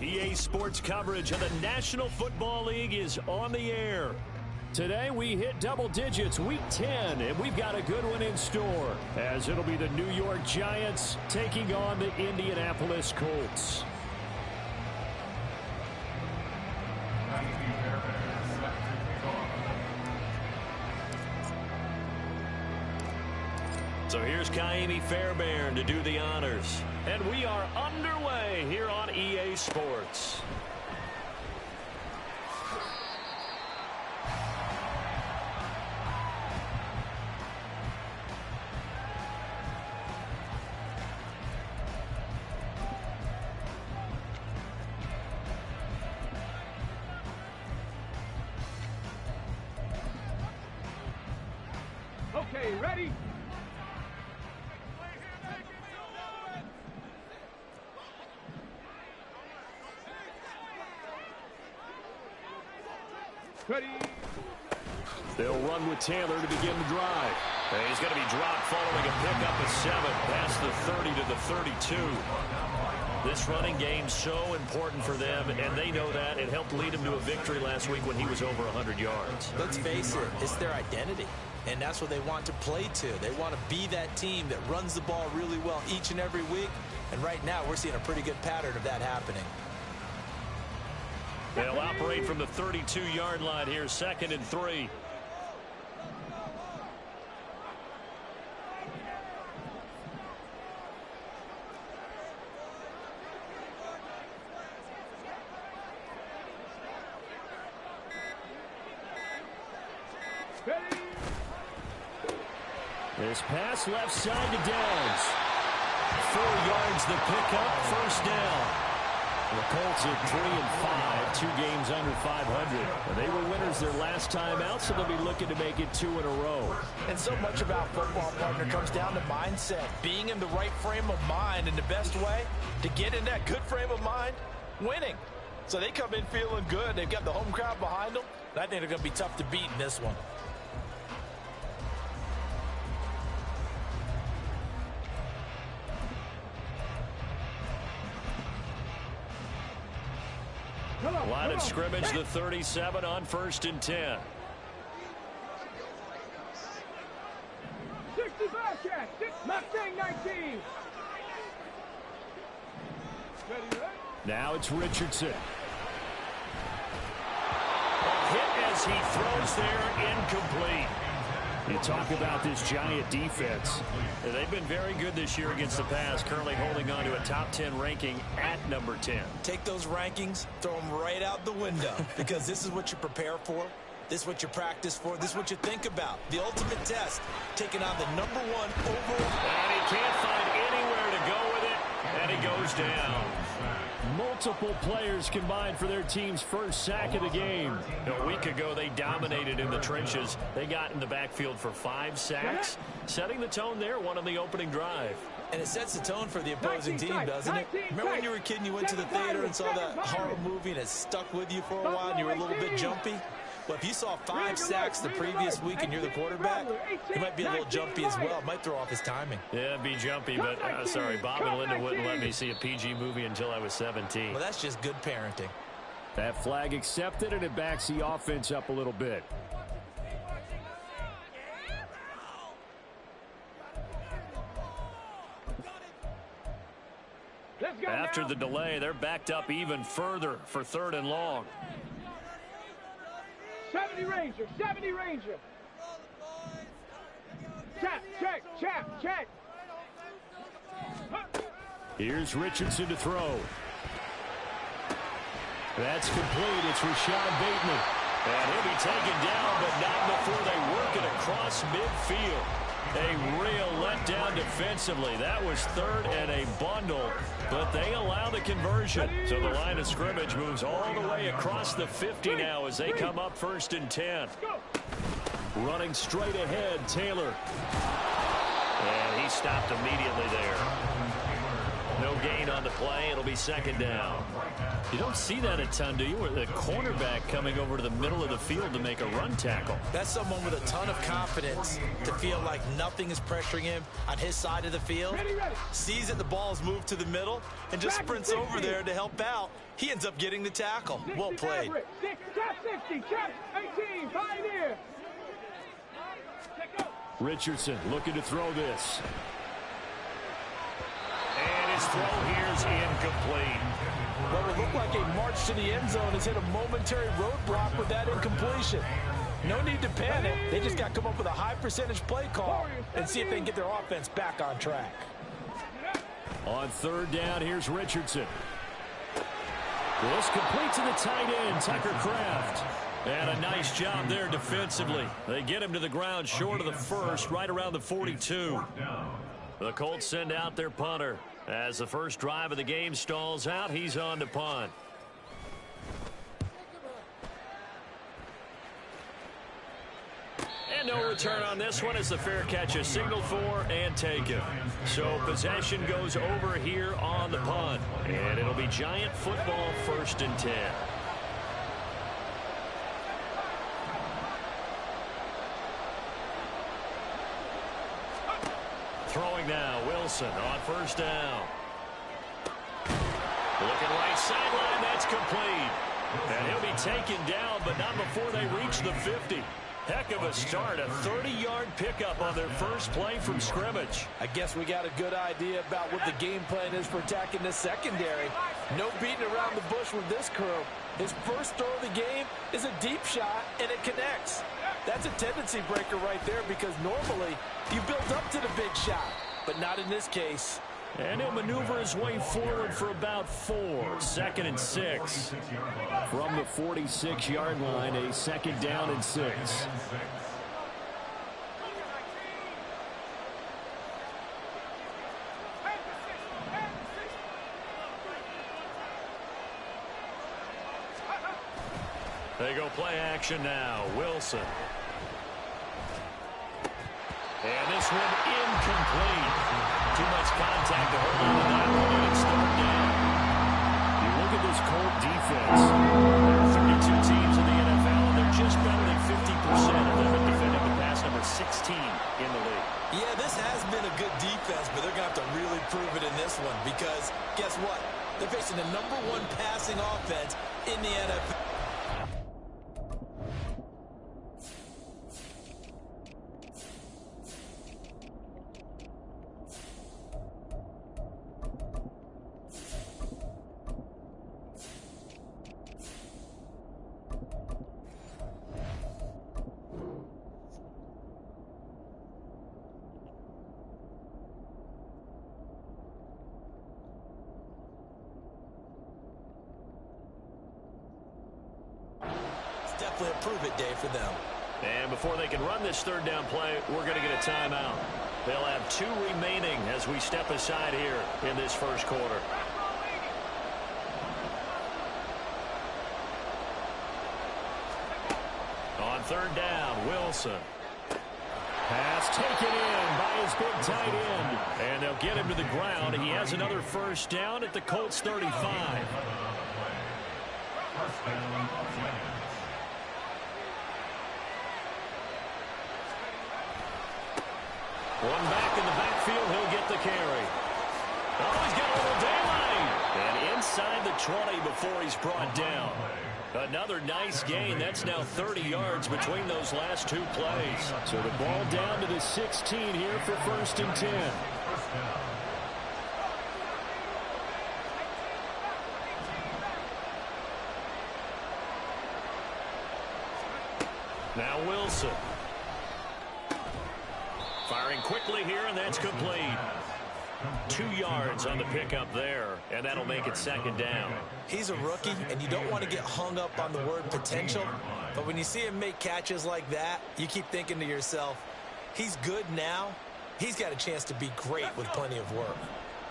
EA Sports coverage of the National Football League is on the air. Today we hit double digits, week 10, and we've got a good one in store, as it'll be the New York Giants taking on the Indianapolis Colts. So here's Kaimi Fairbairn to do the honors. And we are underway here on EA Sports. Okay, ready? Ready. They'll run with Taylor to begin the drive. And he's going to be dropped following a pickup of 7 past the 30 to the 32. This running game's so important for them, and they know that. It helped lead him to a victory last week when he was over 100 yards. Let's face it, it's their identity, and that's what they want to play to. They want to be that team that runs the ball really well each and every week, and right now we're seeing a pretty good pattern of that happening. They'll operate from the 32-yard line here, 2nd and 3. This pass left side to Downs. 4 yards the pickup, 1st down. The Colts at 3-5, 2 games under 500. They were winners their last time out, so they'll be looking to make it 2 in a row. And so much about football, partner, comes down to mindset. Being in the right frame of mind, and the best way to get in that good frame of mind, winning. So they come in feeling good. They've got the home crowd behind them. And I think they're going to be tough to beat in this one. Line of scrimmage, the 37 on 1st and 10. 60 back at Mustang 19. Ready? Now it's Richardson. A hit as he throws there, incomplete. You talk about this Giant defense. They've been very good this year against the pass, currently holding on to a top 10 ranking at number 10. Take those rankings, throw them right out the window, because this is what you prepare for. This is what you practice for. This is what you think about. The ultimate test, taking on the #1 overall. And he can't find anywhere to go with it, and he goes down. Multiple players combined for their team's first sack of the game. A week ago, they dominated in the trenches. They got in the backfield for 5 sacks, setting the tone there, one on the opening drive. And it sets the tone for the opposing team, doesn't it? Remember when you were a kid and you went to the theater and saw that horror movie and it stuck with you for a while and you were a little bit jumpy? Well, if you saw 5 sacks the previous week and you're the quarterback, he might be a little jumpy as well. It might throw off his timing. Yeah, it'd be jumpy, but sorry, Bob and Linda wouldn't let me see a PG movie until I was 17. Well, that's just good parenting. That flag accepted, and it backs the offense up a little bit. After the delay, they're backed up even further for 3rd and long. 70 Ranger, 70 Ranger. Check. Here's Richardson to throw. That's complete. It's Rashad Bateman. And he'll be taken down, but not before they work it across midfield. A real letdown defensively. That was 3rd and a bundle, but they allow the conversion. So the line of scrimmage moves all the way across the 50 now as they come up 1st and 10. Running straight ahead, Taylor. And he stopped immediately there. No gain on the play. It'll be second down. You don't see that a ton, do you? Where the cornerback coming over to the middle of the field to make a run tackle. That's someone with a ton of confidence to feel like nothing is pressuring him on his side of the field. Sees that the ball is moved to the middle and just sprints over there to help out. He ends up getting the tackle. Well played. Trap 60, trap 18, Pioneer. Richardson looking to throw this. And his throw here is incomplete. Well, it looked like a march to the end zone has hit a momentary roadblock with that incompletion. No need to panic. They just got to come up with a high percentage play call and see if they can get their offense back on track. On third down, here's Richardson. This complete to the tight end, Tucker Kraft. And a nice job there defensively. They get him to the ground short of the first, right around the 42. The Colts send out their punter. As the first drive of the game stalls out, he's on to punt. And no return on this one as the fair catch is signaled for and taken. So possession goes over here on the punt. And it'll be Giant football, 1st and 10. Throwing now, Wilson on first down. Looking right sideline, that's complete. And he'll be taken down, but not before they reach the 50. Heck of a start, a 30-yard pickup on their first play from scrimmage. I guess we got a good idea about what the game plan is for attacking the secondary. No beating around the bush with this crew. His first throw of the game is a deep shot, and it connects. That's a tendency breaker right there because normally you build up to the big shot, but not in this case. And he'll maneuver his way forward for about 4. 2nd and 6. From the 46-yard line, a 2nd down and 6. They go play action now. Wilson. And this one incomplete. Too much contact to hold on to that one, and it's 3rd down. You look at this Colt defense. There are 32 teams in the NFL, and they're just better than 50% of them at defending the pass, number 16 in the league. Yeah, this has been a good defense, but they're going to have to really prove it in this one because guess what? They're facing the #1 passing offense in the NFL. Definitely a prove-it day for them. And before they can run this 3rd down play, we're going to get a timeout. They'll have 2 remaining as we step aside here in this first quarter. On 3rd down, Wilson. Pass taken in by his big tight end. And they'll get him to the ground. He has another first down at the Colts 35. One back in the backfield, he'll get the carry. Oh, he's got a little daylight. And inside the 20 before he's brought down. Another nice gain. That's now 30 yards between those last 2 plays. So the ball down to the 16 here for 1st and 10. Now Wilson. Firing quickly here, and that's complete. 2 yards on the pickup there, and that'll make it 2nd down. He's a rookie, and you don't want to get hung up on the word potential, but when you see him make catches like that, you keep thinking to yourself, he's good now. He's got a chance to be great with plenty of work.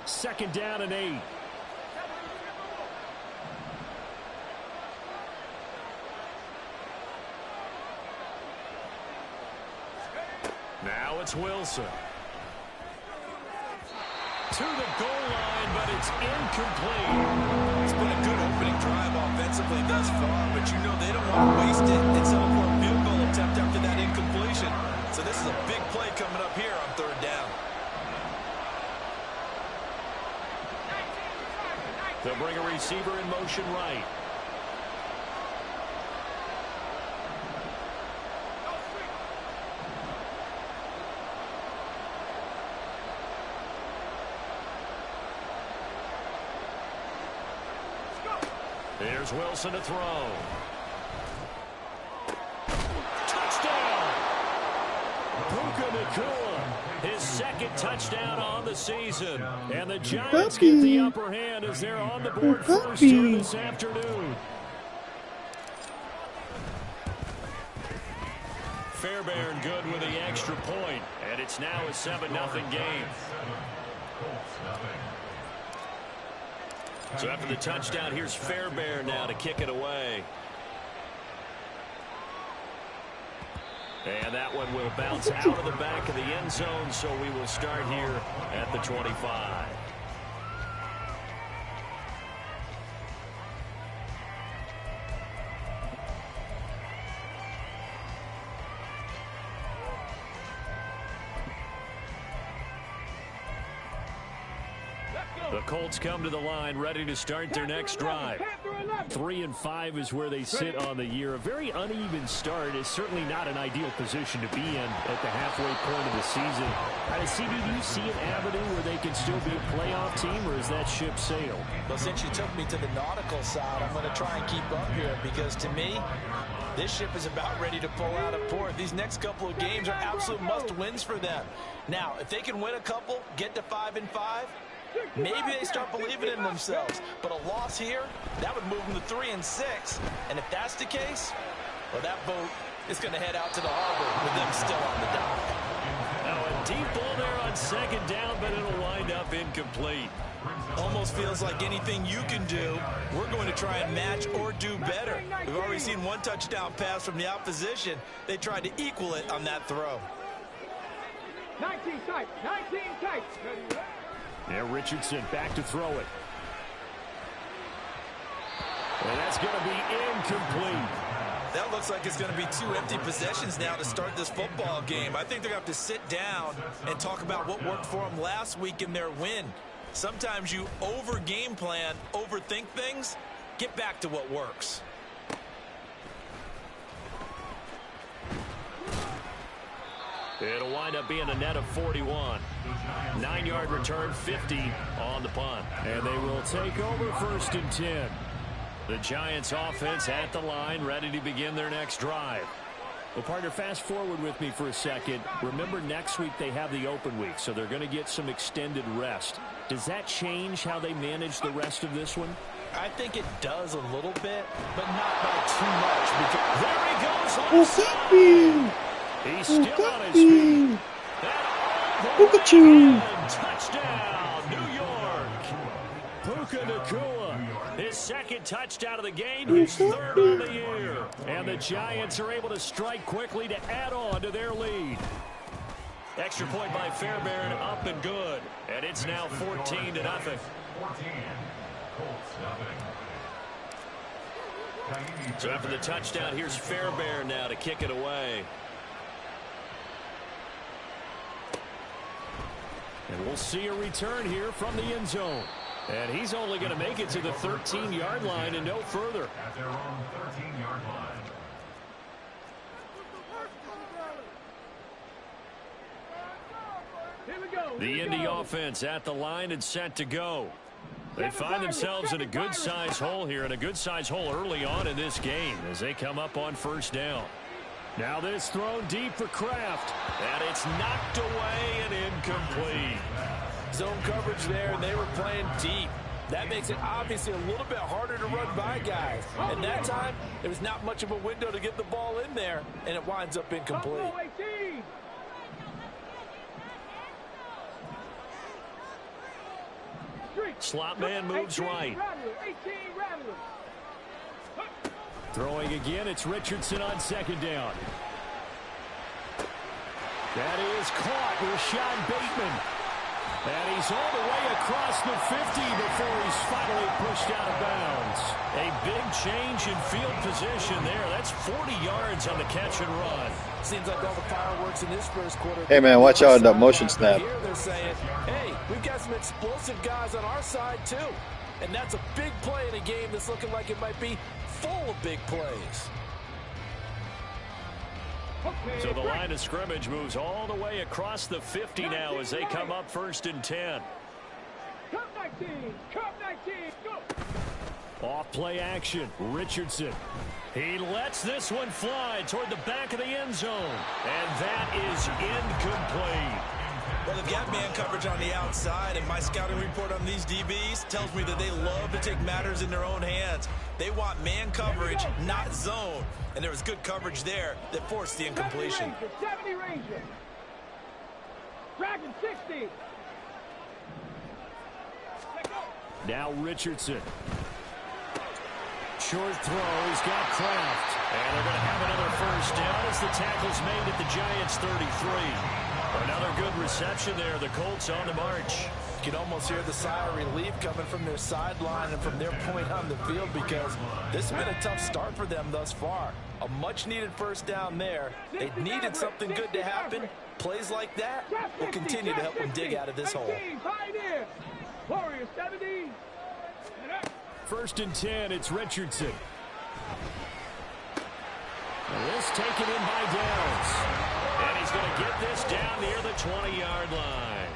2nd down and 8. Now it's Wilson. To the goal line, but it's incomplete. It's been a good opening drive offensively thus far, but you know they don't want to waste it and settle for a field goal attempt after that incompletion. So this is a big play coming up here on third down. They'll bring a receiver in motion right. Here's Wilson to throw. Touchdown! Puka Nacua, his second touchdown on the season. And the Giants get the upper hand as they're on the board first here this afternoon. Fairbairn good with the extra point, and it's now a 7-0 game. So after the touchdown, here's Fairbairn now to kick it away. And that one will bounce out of the back of the end zone, so we will start here at the 25. The Colts come to the line ready to start their next drive. 3-5 is where they sit on the year. A very uneven start is certainly not an ideal position to be in at the halfway point of the season. CB, do you see an avenue where they can still be a playoff team, or is that ship sailed? Well, since you took me to the nautical side, I'm going to try and keep up here because to me, this ship is about ready to pull out of port. These next couple of games are absolute must-wins for them. Now, if they can win a couple, get to 5-5, maybe they start believing in themselves. But a loss here, that would move them to 3-6. And if that's the case, well, that boat is going to head out to the harbor with them still on the dock. Now a deep ball there on second down, but it'll wind up incomplete. Almost feels like anything you can do, we're going to try and match or do better. We've already seen one touchdown pass from the opposition. They tried to equal it on that throw. 19 tight, 19 tight. Yeah, Richardson back to throw it. And that's going to be incomplete. That looks like it's going to be 2 empty possessions now to start this football game. I think they're going to have to sit down and talk about what worked for them last week in their win. Sometimes you over-game plan, overthink things, get back to what works. It'll wind up being a net of 41. 9-yard return, 50 on the punt. And they will take over 1st and 10. The Giants offense at the line, ready to begin their next drive. Well, partner, fast forward with me for a second. Remember, next week they have the open week, so they're going to get some extended rest. Does that change how they manage the rest of this one? I think it does a little bit, but not by too much. Because there he goes on the side. He's still on his feet. Look at you. Touchdown, New York. Puka Nacua, his second touchdown of the game, his 3rd on the year. And the Giants are able to strike quickly to add on to their lead. Extra point by Fairbairn, up and good. And it's now 14-0. So after the touchdown, here's Fairbairn now to kick it away. And we'll see a return here from the end zone. And he's only going to make it to the 13-yard line and no further. At their own 13-yard line. The Indy offense at the line and set to go. They find themselves in a good-sized hole here, and a good-sized hole early on in this game as they come up on 1st down. Now this thrown deep for Kraft, and it's knocked away and incomplete. Zone coverage there, and they were playing deep. That makes it obviously a little bit harder to run by guys. And that time, there was not much of a window to get the ball in there, and it winds up incomplete. Slot man moves right. Throwing again, it's Richardson on 2nd down. That is caught. Rashad Bateman. And he's all the way across the 50 before he's finally pushed out of bounds. A big change in field position there. That's 40 yards on the catch and run. Seems like all the fireworks in this first quarter. Hey, man, watch out that motion snap. Here they're saying, hey, we've got some explosive guys on our side, too. And that's a big play in a game that's looking like it might be full of big plays. So the line of scrimmage moves all the way across the 50 now as they come up 1st and 10. Cup 19, Cup 19, go. Off play action, Richardson. He lets this one fly toward the back of the end zone. And that is incomplete. Well, they've got man coverage on the outside, and my scouting report on these DBs tells me that they love to take matters in their own hands. They want man coverage, not zone. And there was good coverage there that forced the incompletion. 70 Ranger. Dragon 60. Let go. Now Richardson. Short throw. He's got Kraft. And they're going to have another first down as the tackle's made at the Giants' 33. Another good reception there. The Colts on the march. You can almost hear the sigh of relief coming from their sideline and from their point on the field because this has been a tough start for them thus far. A much-needed first down there. They needed something good to happen. Plays like that will continue to help them dig out of this hole. Warriors 70. 1st and 10, it's Richardson. This taken in by Downs. And he's going to get this down near the 20-yard line.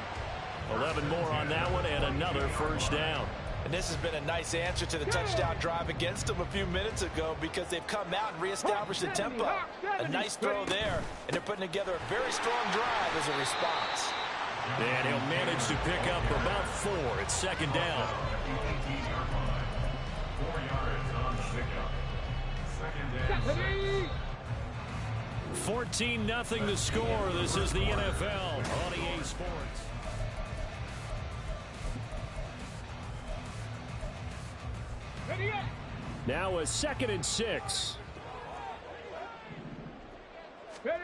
11 more on that one and another first down. And this has been a nice answer to the touchdown drive against them a few minutes ago because they've come out and reestablished the tempo. A nice throw there, and they're putting together a very strong drive as a response. And he'll manage to pick up about 4 at 2nd down. 4 yards on the pickup. 2nd down. 14-0 the score. This is the NFL on EA Sports. Now a 2nd and 6. Quick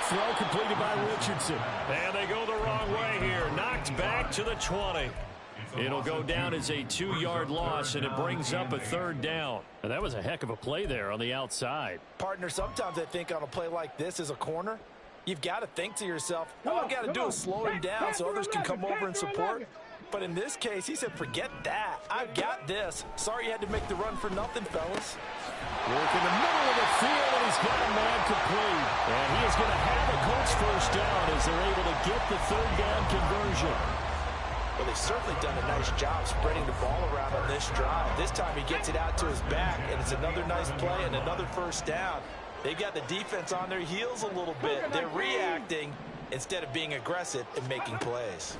throw completed by Richardson. And they go the wrong way here. Knocked back to the 20. It'll go down as a 2-yard loss, and it brings up a 3rd down. And that was a heck of a play there on the outside. Partner, sometimes I think on a play like this as a corner, you've got to think to yourself, all I've got to do is slow him down so others can come over and support. But in this case, he said, forget that. I've got this. Sorry you had to make the run for nothing, fellas. Work in the middle of the field, and he's got a man complete. And he is going to have a Colts first down as they're able to get the 3rd down conversion. Well, they've certainly done a nice job spreading the ball around on this drive. This time he gets it out to his back, and it's another nice play and another first down. They've got the defense on their heels a little bit. They're reacting instead of being aggressive and making plays.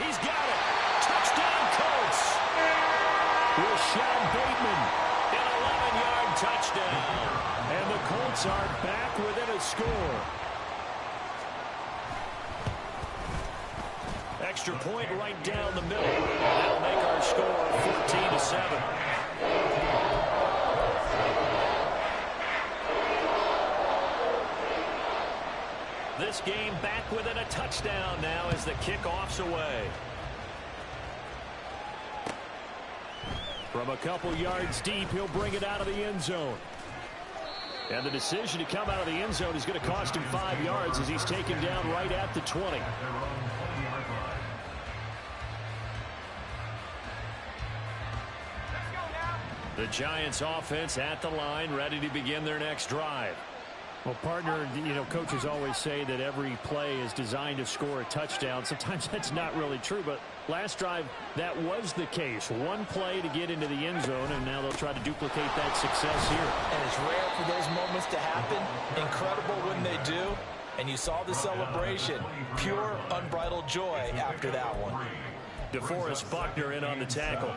He's got it. Touchdown, Colts. Rashad Bateman, an 11-yard touchdown. And the Colts are back within a score. Extra point right down the middle. And that'll make our score 14-7. This game back within a touchdown now as the kickoff's away. From a couple yards deep, he'll bring it out of the end zone. And the decision to come out of the end zone is going to cost him 5 yards as he's taken down right at the 20. The Giants offense at the line, ready to begin their next drive. Well, partner, you know, coaches always say that every play is designed to score a touchdown. Sometimes that's not really true, but last drive, that was the case. One play to get into the end zone, and now they'll try to duplicate that success here. And it's rare for those moments to happen. Incredible when they do. And you saw the celebration. Pure, unbridled joy after that one. DeForest Buckner in on the tackle.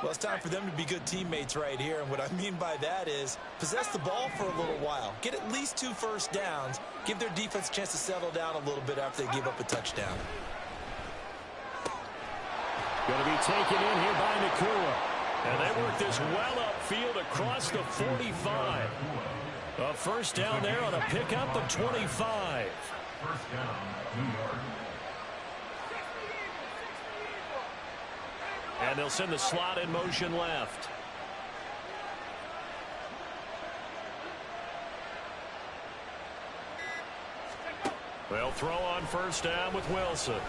Well, it's time for them to be good teammates right here. And what I mean by that is possess the ball for a little while. Get at least 2 first downs. Give their defense a chance to settle down a little bit after they give up a touchdown. Going to be taken in here by Nakua. And they work this well upfield across the 45. A first down there on a pickup of 25. First down, 2 yards. And they'll send the slot in motion left. They'll throw on first down with Wilson.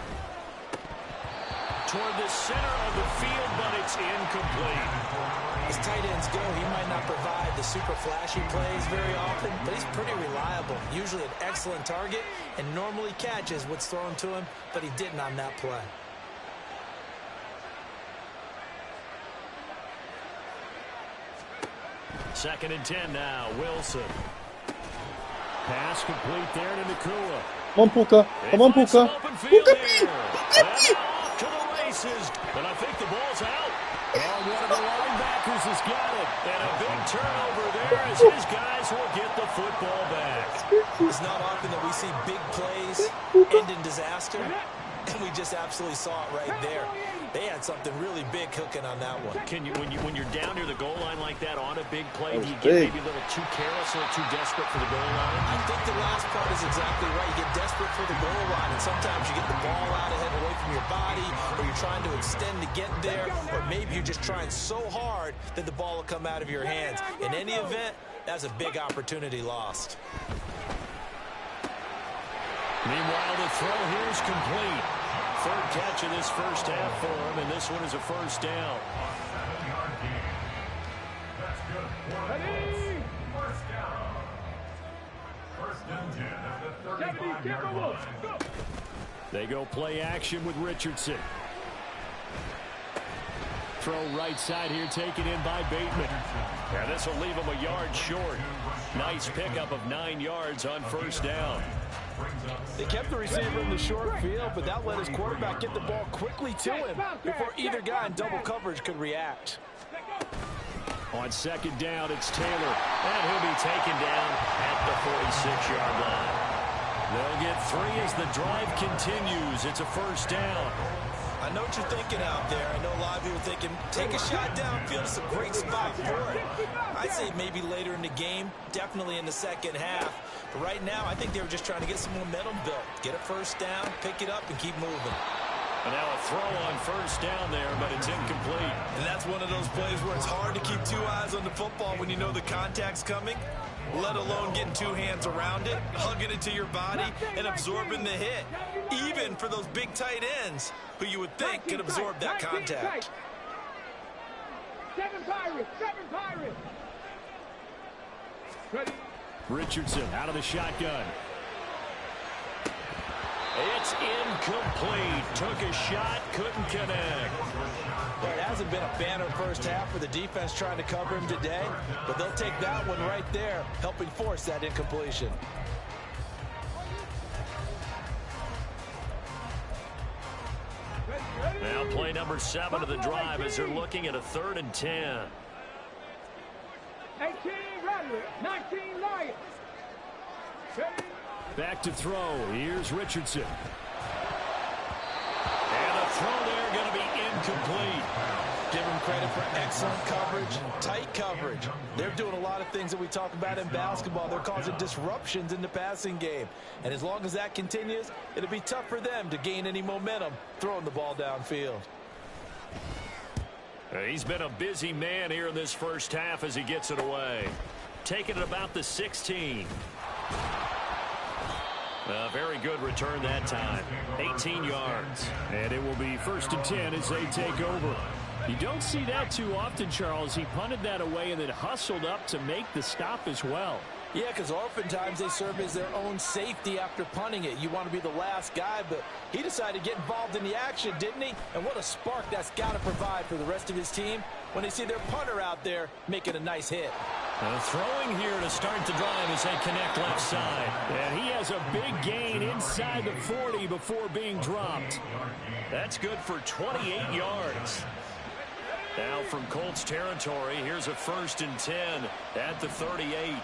Toward the center of the field, but it's incomplete. As tight ends go, he might not provide the super flashy plays very often, but he's pretty reliable. Usually an excellent target and normally catches what's thrown to him, but he didn't on that play. Second and 10 now. Wilson. Pass complete there to Nakua. Come on, Puka. Come on, Puka. Puka B. To the races, but I think the ball's out. Oh, one of the linebackers has got it. And a big turnover there as his guys will get the football back. It's not often that we see big plays end in disaster, and we just absolutely saw it right there. They had something really big cooking on that one. Can you, when you're down near the goal line like that on a big play, do you get maybe a little too careless, a little too desperate for the goal line? I think the last part is exactly right. You get desperate for the goal line, and sometimes you get the ball out ahead away from your body, or you're trying to extend to get there, or maybe you're just trying so hard that the ball will come out of your hands. In any event, that's a big opportunity lost. Meanwhile, the throw here is complete. Third catch of this first half for him, and this one is a first down. 7-yard gain. That's good. First down. First and 10 at the 35-yard line. They go play action with Richardson. Throw right side here, taken in by Bateman. And this will leave him a yard short. Nice pickup of 9 yards on first down. They kept the receiver in the short field, but that let his quarterback get the ball quickly to him before either guy in double coverage could react. On second down, it's Taylor, and he'll be taken down at the 46-yard line. They'll get 3 as the drive continues. It's a first down. I know what you're thinking out there. I know a lot of people are thinking, take a shot downfield. It's a great spot for it. I'd say maybe later in the game, definitely in the second half. But right now, I think they were just trying to get some momentum built. Get a first down, pick it up, and keep moving. And now a throw on first down there, but it's incomplete. And that's one of those plays where it's hard to keep 2 eyes on the football when you know the contact's coming, let alone getting 2 hands around it, hugging it to your body, and absorbing the hit. Even for those big tight ends who you would think could absorb that contact. 7 Pirates, 7 Pirates. Ready. Richardson out of the shotgun. It's incomplete. Took a shot, couldn't connect. Well, it hasn't been a banner first half for the defense trying to cover him today, but they'll take that one right there, helping force that incompletion. Now play number 7 of the drive as they're looking at a 3rd and 10. 18 Rattlers, 19 Lions. Back to throw. Here's Richardson. And the throw there going to be incomplete. Give them credit for excellent coverage, tight coverage. They're doing a lot of things that we talk about in basketball. They're causing disruptions in the passing game. And as long as that continues, it'll be tough for them to gain any momentum throwing the ball downfield. He's been a busy man here in this first half as he gets it away. Taking it about the 16. A very good return that time. 18 yards. And it will be 1st and 10 as they take over. You don't see that too often, Charles. He punted that away and then hustled up to make the stop as well. Yeah, because oftentimes they serve as their own safety after punting it. You want to be the last guy, but he decided to get involved in the action, didn't he? And what a spark that's got to provide for the rest of his team when they see their punter out there making a nice hit. Throwing here to start the drive as they connect left side. And he has a big gain inside the 40 before being dropped. That's good for 28 yards. Now from Colts territory, here's a 1st and 10 at the 38.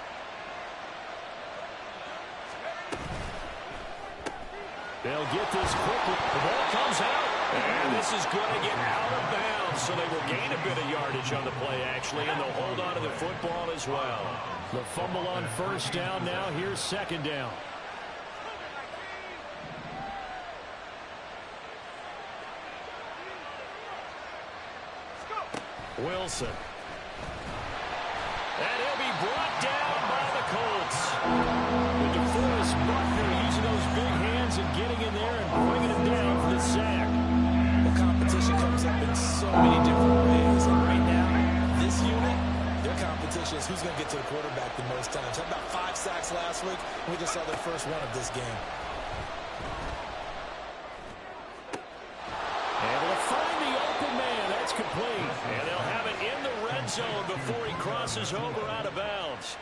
They'll get this quickly. The ball comes out. And this is going to get out of bounds, so they will gain a bit of yardage on the play, actually, and they'll hold on to the football as well. The fumble on first down now. Here's second down. Wilson. And he'll be brought down by the Colts. The DeForest Buckner using those big hands and getting in there and bringing him down for the sack. The competition comes up in so many different ways. And right now, this unit, their competition is who's going to get to the quarterback the most times. Had about 5 sacks last week. We just saw their first one of this game. Able to find the open man. That's complete. And they'll have it in the red zone before he crosses over out of bounds.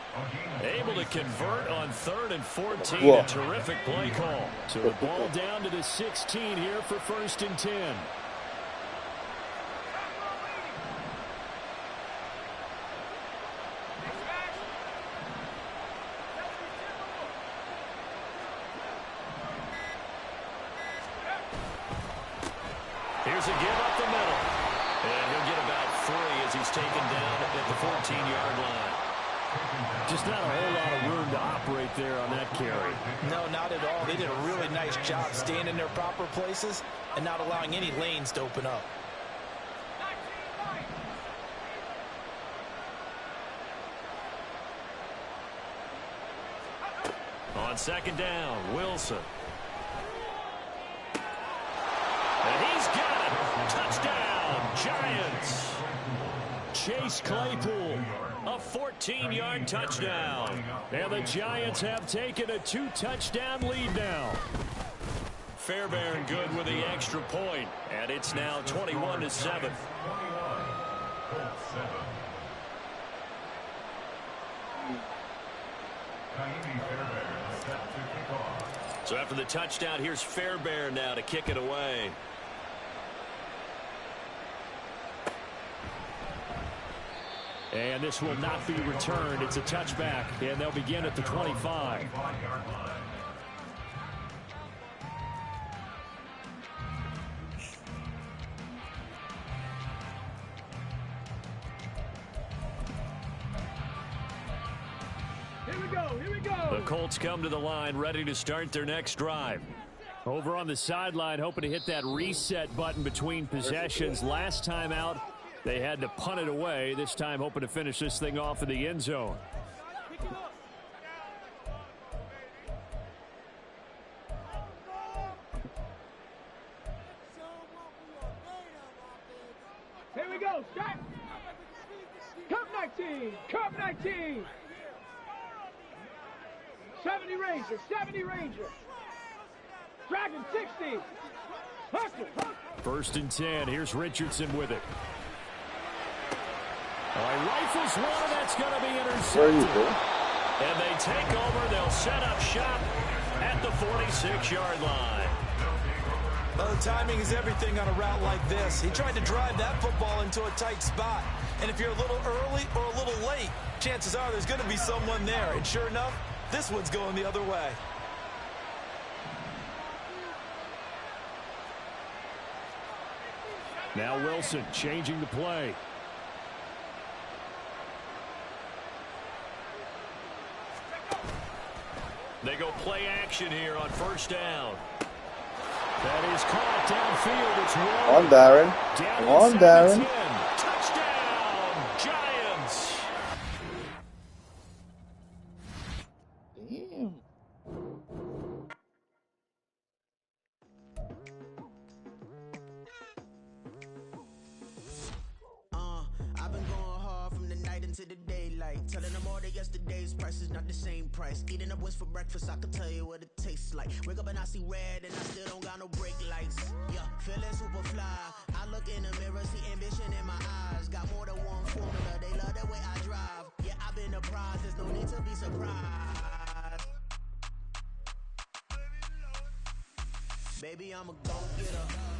Able to convert on 3rd and 14. Whoa. A terrific play call. So the ball down to the 16 here for 1st and 10. Here's a give up the middle. And he'll get about 3 as he's taken down at the 14-yard line. Just not a whole lot of room to operate there on that carry. No, not at all. They did a really nice job staying in their proper places and not allowing any lanes to open up. On second down, Wilson. And he's got it. Touchdown, Giants. Chase Claypool, a 14-yard touchdown. And the Giants have taken a 2-touchdown lead now. Fairbairn good with the extra point. And it's now 21-7. So after the touchdown, here's Fairbairn now to kick it away. And this will not be returned. It's a touchback, and they'll begin at the 25. Here we go. The Colts come to the line, ready to start their next drive. Over on the sideline, hoping to hit that reset button between possessions. Last time out, they had to punt it away. This time, hoping to finish this thing off in the end zone. Here we go. Start. Cup 19. Cup 19. 70 Ranger. 70 Ranger. Dragon 60. Hustle. 1st and 10. Here's Richardson with it. All right, rifles one, that's going to be intercepted. And they take over. They'll set up shop at the 46-yard line. Well, the timing is everything on a route like this. He tried to drive that football into a tight spot. And if you're a little early or a little late, chances are there's going to be someone there. And sure enough, this one's going the other way. Now Wilson changing the play. They go play action here on 1st down. That is caught downfield. It's Come on, Darren. Come on, Darren. Touchdown, Giants. Damn. I've been going hard from the night into the daylight, telling them all that yesterday's price is not the same price. Eating up wings for breakfast, I can tell you what it tastes like. Wake up and I see red and I still don't got no brake lights. Yeah, feeling super fly. I look in the mirror, see ambition in my eyes. Got more than one formula, they love the way I drive. Yeah, I've been a prize, there's no need to be surprised. Baby, I'm a go-getter.